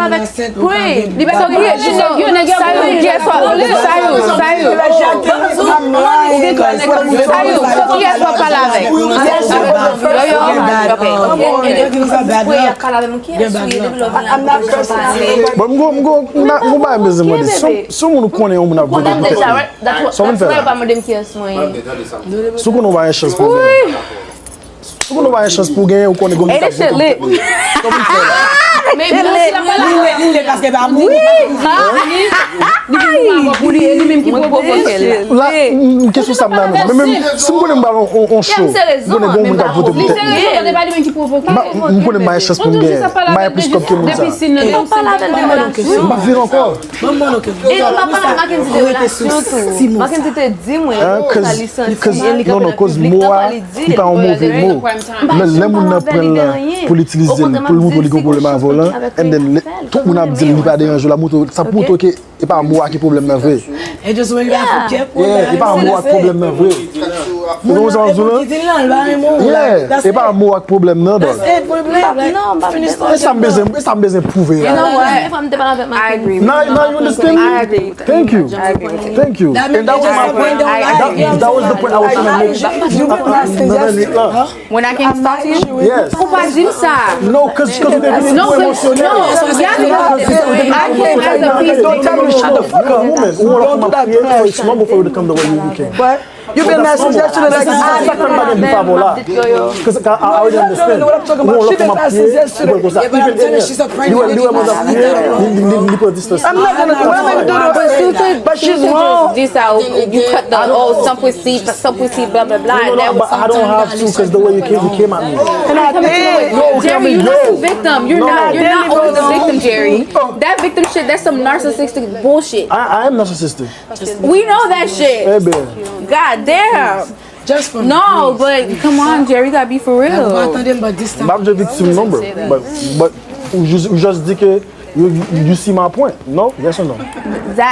parle avec. Oui. Vous n'avez pas une chance pour gagner ou qu'on est comme ça. Mais parce que bah oui. Là, qu'est-ce que ça me donne? Même si vous voulez me on show, vous n'avez pas voter pour vous n'avez pas une chance pour gagner. Mais plus comme que moi ça. Encore. Non, non, cause moi, il pas un mauvais mot. Mais les gens prennent pour l'utiliser, pour le problème à volant, et tout le monde a dit qu'il n'y a pas de danger. La moto, ça pour toi qui n'est pas moi qui problème est vrai. Et je suis il pas moi qui problème est vrai. Vous vous en souvenez? C'est pas moi qui problème non. Ça me besoin prouver. I agree. Now you understand me? I agree. Thank you. Thank you. And that was my point. That was the point I was trying to make. When I came to talk to you? Yes. Pourquoi dire ça? No, because you're being No, emotional. I came as a peace. Don't tell me shut the fuck up, woman. It's normal for you to come the way you came. But you've been messing yesterday like Because I already understand. what I'm talking about. She been messing yesterday. Even She's a pregnant. I'm not gonna do it. But she's wrong. This how you cut the some pussy, blah blah blah. No, but I don't have to because the way you came at me. And I did. Jerry, you're not the victim. You're not always the victim, Jerry. That victim shit, that's some narcissistic bullshit. I am narcissistic. We know that shit. Hey, babe. God damn. Just for No, but come on, Jerry, you gotta be for real. but this time. I'm just victim number. But you just think you see my point. No? Yes or no? That